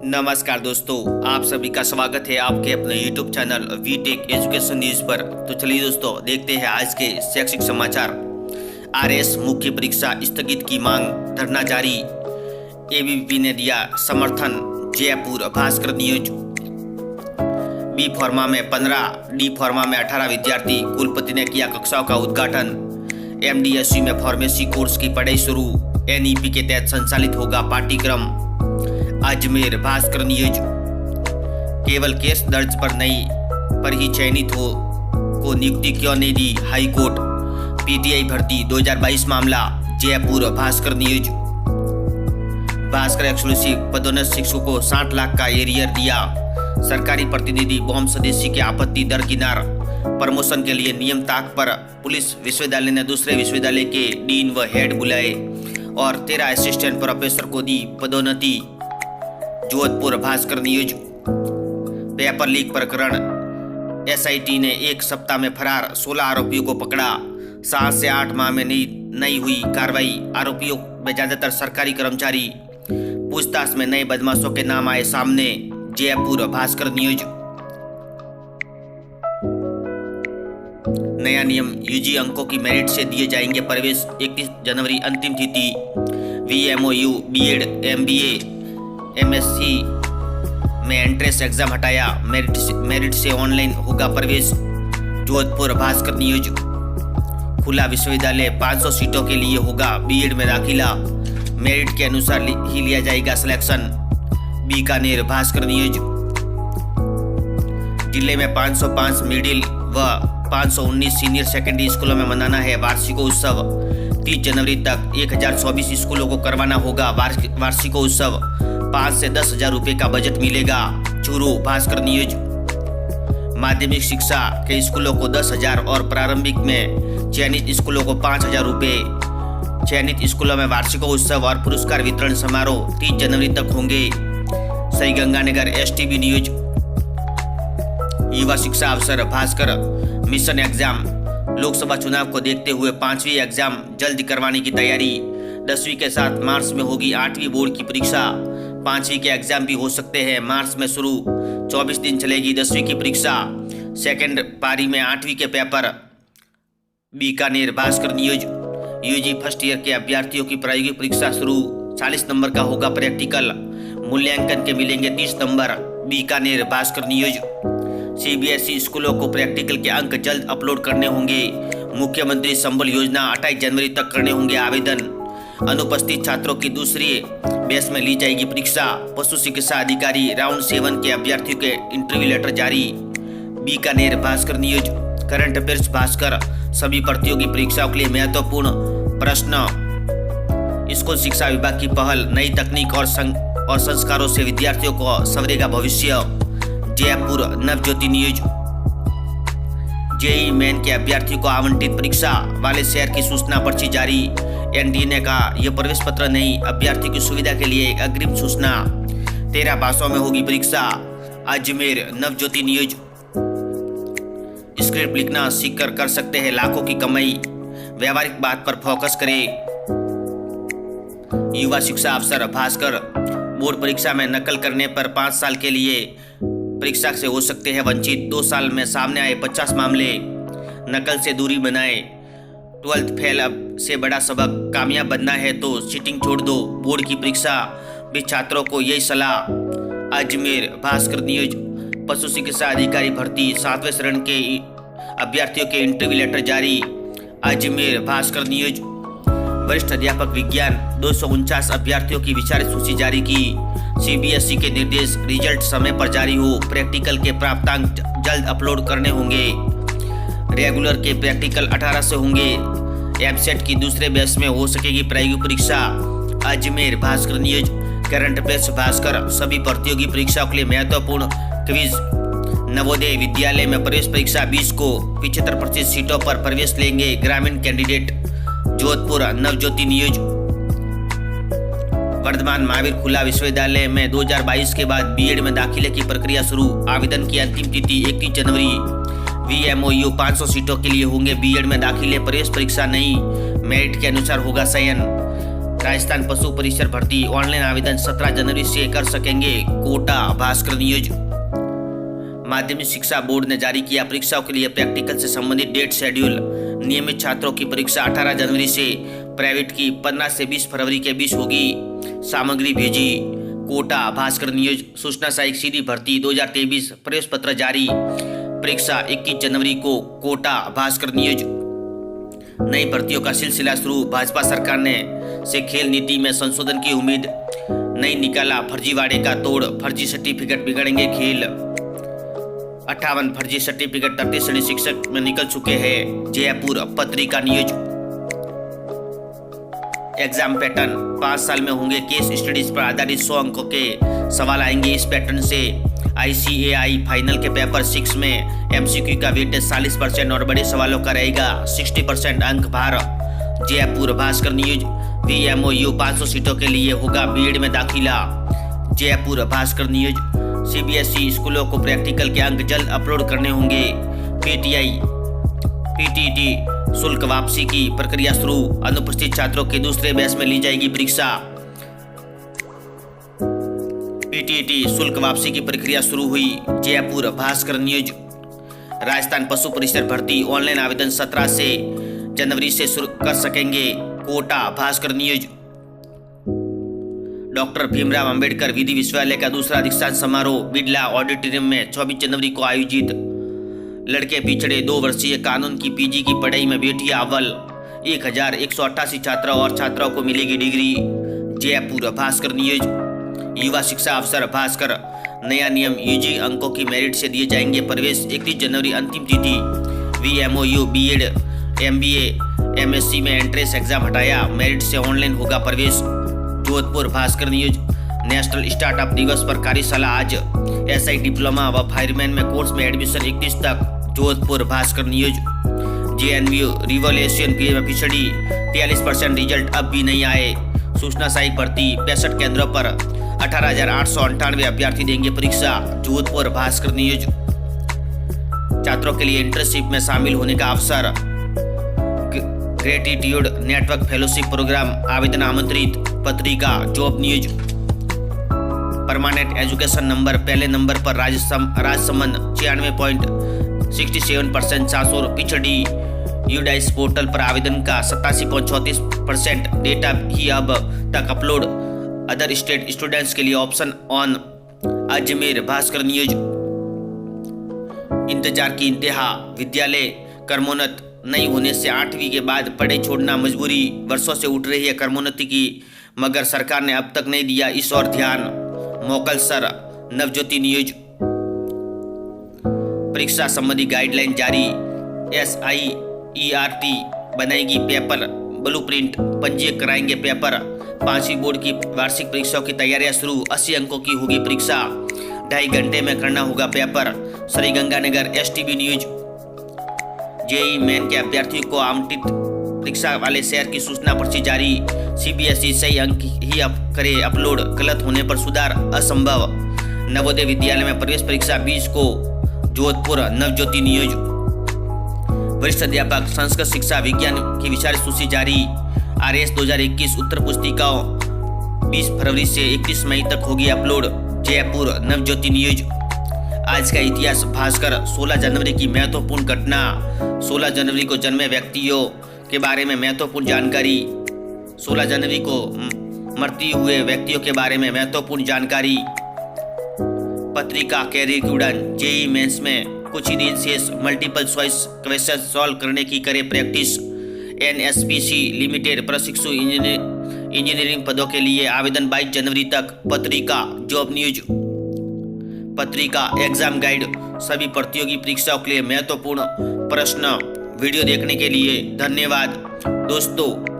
नमस्कार दोस्तों, आप सभी का स्वागत है आपके अपने YouTube channel Vtech education news पर। तो चलिए दोस्तों, देखते हैं आज के शैक्षिक समाचार। आरएस मुख्य परीक्षा स्थगित की मांग, धरना जारी। एबीवीपी ने दिया समर्थन। Jaipur Bhaskar news. B pharma में 15, डी फार्मा में 18 विद्यार्थी। कुलपति ने किया कक्षाओं का उद्घाटन। एमडीएसयू में फार्मेसी कोर्स की पढ़ाई शुरू। एनईपी के तहत संचालित होगा पाठ्यक्रम। अजमेर भास्कर न्यूज। केवल केस दर्ज पर ही चयनित को नियुक्ति क्यों नहीं दी हाई कोर्ट। पीटीआई भर्ती 2022 मामला। जयपुर भास्कर न्यूज। भास्कर एक्सक्लूसिव पदोन्नत शिक्षकों को 60 लाख का एरियर दिया। सरकारी प्रतिनिधि बॉम्ब स्वदेशी के आपत्ति दरकिनार। प्रमोशन के लिए नियम ताक पर। पुलिस विश्वविद्यालय ने दूसरे विश्वविद्यालय के डीन व हेड बुलाए और 13 असिस्टेंट प्रोफेसर को दी पदोन्नति। Jodhpur Bhaskar news. Paper leak प्रकरण। एसआईटी ने एक सप्ताह में फरार 16 आरोपियों को पकड़ा। 7 से 8 माह में नहीं हुई कार्रवाई। आरोपियों में ज्यादातर सरकारी कर्मचारी। पूछताछ में नए बदमाशों के नाम आए सामने। जयपुर भास्कर न्यूज। नया नियम, यूजी अंकों की मेरिट से दिए जाएंगे प्रवेश। 31 जनवरी अंतिम तिथि। वीएमओयू, बीएड, एमबीए, एमएससी में एंट्रेंस एग्जाम हटाया। मेरिट से ऑनलाइन होगा प्रवेश। जोधपुर भास्कर न्यूज। खुला विश्वविद्यालय 500 सीटों के लिए होगा बीएड में दाखिला। मेरिट के अनुसार ही लिया जाएगा सिलेक्शन। बीकानेर भास्कर न्यूज। जिले में 505 मिडिल व 519 सीनियर सेकेंडरी स्कूलों में मनाना है वार्षिकोत्सव। 30 जनवरी तक 1024 स्कूलों को करवाना होगा वार्षिकोत्सव। 5 से 10 हजार रुपये का बजट मिलेगा। चूरू भास्कर न्यूज। माध्यमिक शिक्षा के स्कूलों को 10,000 और प्रारंभिक में चयनित स्कूलों को 5,000 रुपये। चयनित स्कूलों में वार्षिकोत्सव और पुरस्कार वितरण समारोह 30 जनवरी तक होंगे। Sriganganagar STB news. युवा शिक्षा अफसर भास्कर मिशन एग्जाम। लोकसभा चुनाव को देखते हुए 5वीं एग्जाम जल्द करवाने की तैयारी। 10वीं के साथ मार्च में होगी 8वीं बोर्ड की परीक्षा। 5वीं के एग्जाम भी हो सकते हैं मार्च में शुरू। 24 दिन चलेगी 10वीं की परीक्षा। सेकेंड पारी में 8वीं के पेपर। Bikaner Bhaskar news. UG first year के अभ्यर्थियों की प्रायोगिक परीक्षा शुरू। 40 नंबर का होगा प्रैक्टिकल। मूल्यांकन के मिलेंगे 30 number. Bikaner Bhaskar news. CBSE स्कूलों को प्रैक्टिकल के अंक जल्द अपलोड करने होंगे। मुख्यमंत्री संबल योजना 28 जनवरी तक करने होंगे आवेदन। अनुपस्थित छात्रों की दूसरी बैच में ली जाएगी परीक्षा। पशु चिकित्सा अधिकारी राउंड 7 के अभ्यर्थियों के इंटरव्यू लेटर जारी। Bikaner Bhaskar news. Current affairs Bhaskar. सभी भर्तियों की परीक्षाओं के लिए महत्वपूर्ण प्रश्न। स्कूल शिक्षा विभाग की पहल। नई तकनीक और संस्कारों से विद्यार्थियों को संवरेगा भविष्य। Jaipur Navjyoti news. JEE main के अभ्यर्थियों को आवंटित परीक्षा वाले शहर की सूचना पर्ची जारी। एनडीए ने कहा यह प्रवेश पत्र नहीं, अभ्यर्थी की सुविधा के लिए एक अग्रिम सूचना। 13 भाषाओं में होगी परीक्षा। अजमेर नवज्योति न्यूज। स्क्रिप्ट लिखना सीखकर कर सकते हैं लाखों की कमाई। व्यावहारिक बात पर फोकस करें। युवा शिक्षा अफसर भास्कर। बोर्ड परीक्षा में नकल करने पर 5 साल के लिए परीक्षा से हो सकते हैं वंचित। 2 साल में सामने आए 50 मामले। नकल से दूरी बनाए। 12th फेल अब से बड़ा सबक। कामयाब बनना है तो चीटिंग छोड़ दो। बोर्ड की परीक्षा भी छात्रों को यही सलाह। अजमेर भास्कर न्यूज। पशु चिकित्सा अधिकारी भर्ती 7वें चरण के अभ्यर्थियों के इंटरव्यू लेटर जारी। अजमेर भास्कर न्यूज। वरिष्ठ अध्यापक विज्ञान 249 अभ्यर्थियों की विचार सूची जारी की। सीबीएसई के निर्देश, रिजल्ट समय पर जारी हो। प्रैक्टिकल के प्राप्तांक जल्द अपलोड करने होंगे। रेगुलर के प्रैक्टिकल 18 से होंगे। एमसेट की दूसरे बैच में हो सकेगी प्रायोगिक परीक्षा। Ajmer Bhaskar news. Current affairs Bhaskar. सभी भर्तियों की परीक्षाओं के लिए महत्वपूर्ण क्विज। नवोदय विद्यालय में प्रवेश परीक्षा 20 को। 75% सीटों पर प्रवेश लेंगे ग्रामीण कैंडिडेट। जोधपुर नवज्योति न्यूज। वर्धमान महावीर खुला विश्वविद्यालय में 2022 के बाद बीएड में दाखिले की प्रक्रिया शुरू। आवेदन की अंतिम तिथि 31 जनवरी। वीएमओयू 500 सीटों के लिए होंगे बीएड में दाखिले। प्रवेश परीक्षा नहीं, मेरिट के अनुसार होगा चयन। राजस्थान पशु परिसर भर्ती ऑनलाइन आवेदन 17 जनवरी से कर सकेंगे कोटा भास्कर नियोज। माध्यमिक शिक्षा बोर्ड ने जारी किया परीक्षाओं के लिए प्रैक्टिकल से संबंधित डेट शेड्यूल। नियमित छात्रों की परीक्षा 18 जनवरी से, प्राइवेट की 15 से 20 फरवरी के बीच होगी। सामग्री भेजी कोटा भास्कर नियोज। सूचना सहायक सीधी भर्ती 2023 प्रवेश पत्र जारी। परीक्षा 21 जनवरी को कोटा भास्कर नियोज। नई भर्तियों का सिलसिला शुरू। भाजपा सरकार ने से खेल नीति में संशोधन की उम्मीद। नहीं निकाला फर्जीवाड़े का तोड़, फर्जी सर्टिफिकेट बिगड़ेंगे खेल। 58 फर्जी सर्टिफिकेट 33 श्रेणी शिक्षक में निकल चुके हैं। जयपुर पत्रिका नियोज। एग्जाम पैटर्न 5 साल में होंगे केस स्टडीज पर आधारित 100 अंकों के सवाल आएंगे इस पैटर्न से। ICAI फाइनल के पेपर 6 में MCQ का वेटेज 40% और बड़े सवालों का रहेगा 60% अंक भार। जयपुर भास्कर नियोज। VMOU 500 सीटों के लिए होगा बीएड में दाखिला। जयपुर भास्कर नियोज। CBSE स्कूलों को प्रैक्टिकल के अंक जल्द अपलोड करने होंगे। PTT शुल्क वापसी की प्रक्रिया शुरू। अनुपस्थित छात्रों के दूसरे बैच में ली जाएगी परीक्षा। PTT शुल्क वापसी की प्रक्रिया शुरू हुई। जयपुर भास्कर नियोज। राजस्थान पशु परिसर भर्ती ऑनलाइन आवेदन 17 से जनवरी से शुरू कर सकेंगे कोटा भास्कर नियोज। डॉक्टर भीमराव अंबेडकर विधि विश्वविद्यालय का दूसरा दीक्षांत समारोह बिरला ऑडिटोरियम में 24 जनवरी को आयोजित। लड़के पिछड़े 2 वर्षीय कानून की PG की पढ़ाई में बेटी अव्वल। 1188 छात्राओं और छात्राओं को मिलेगी डिग्री। जयपुर भास्कर नियोज। युवा शिक्षा अफसर भास्कर। नया नियम UG अंकों की मेरिट से दिए जाएंगे प्रवेश। 31 जनवरी अंतिम तिथि। VMOU BEd MBA MSc में एंट्रेंस एग्जाम हटाया, मेरिट से ऑनलाइन होगा प्रवेश। जोधपुर भास्कर नियोज। नेशनल स्टार्टअप दिवस पर कार्यशाला आज। SI डिप्लोमा व फायरमैन में कोर्स में एडमिशन 31 तक। जोधपुर भास्कर नियोज। JNU रिवोल्यूशन में पिछड़ी 43% रिजल्ट अब भी नहीं आए। सूचना सहायक भर्ती 65 केंद्रों पर 18,898 अभ्यर्थी देंगे परीक्षा। जोधपुर भास्कर नियोज। छात्रों के लिए इंटर्नशिप में शामिल होने का अवसर। ग्रेटिट्यूड नेटवर्क फेलोशिप प्रोग्राम आवेदन आमंत्रित। पत्रिका job news. Permanent education number पहले नंबर पर राजसमंद 96.67% सासुर। पिछड़ी यूडाइस पोर्टल पर आवेदन का 87.34% डेटा ही अब तक अपलोड। अदर स्टेट स्टूडेंट्स के लिए option on. Ajmer Bhaskar news. इंतजार की इंतहा। विद्यालय कर्मोन्नत नहीं होने से 8वीं के बाद पढ़ाई छोड़ना मजबूरी। वर्षों से उठ रही है कर्मोन्नति की, मगर सरकार ने अब तक नहीं दिया इस ओर ध्यान। मोकलसर नवज्योति न्यूज। परीक्षा संबंधी गाइडलाइन जारी। SIERT बनाएगी पेपर ब्लूप्रिंट, पंजीयन कराएंगे पेपर। 5वीं बोर्ड की वार्षिक परीक्षाओं की तैयारियां शुरू। 80 अंकों की होगी परीक्षा। 2.5 घंटे में करना होगा paper. Sriganganagar STB news. JEE main के अभ्यर्थियों को आवंटित परीक्षा वाले शहर की सूचना पर्ची जारी। CBSE सही अंक ही करे अपलोड, गलत होने पर सुधार असंभव। नवोदय विद्यालय में प्रवेश परीक्षा 20 को। जोधपुर नवज्योति न्यूज। वरिष्ठ अध्यापक संस्कृत शिक्षा विज्ञान की विचार सूची जारी। RS 2021 उत्तर पुस्तिकाओं 20 फरवरी से 31 मई तक होगी अपलोड। जयपुर नवज्योति न्यूज। आज का इतिहास भास्कर। 16 जनवरी की महत्वपूर्ण घटना। 16 जनवरी को जन्मे व्यक्तियों के बारे में महत्वपूर्ण जानकारी। 16 जनवरी को मरते हुए व्यक्तियों के बारे में महत्वपूर्ण जानकारी। पत्रिका कैरियर की उड़ान। JEE मेंस में कुछ ही दिन शेष। मल्टीपल चॉइस क्वेश्चन सॉल्व करने की करे प्रैक्टिस। NSPC लिमिटेड प्रशिक्षु इंजीनियरिंग पदों के लिए आवेदन 22 जनवरी तक। पत्रिका जॉब न्यूज। पत्रिका एग्जाम गाइड। सभी प्रतियोगी परीक्षाओं के लिए महत्वपूर्ण प्रश्न। वीडियो देखने के लिए धन्यवाद दोस्तों।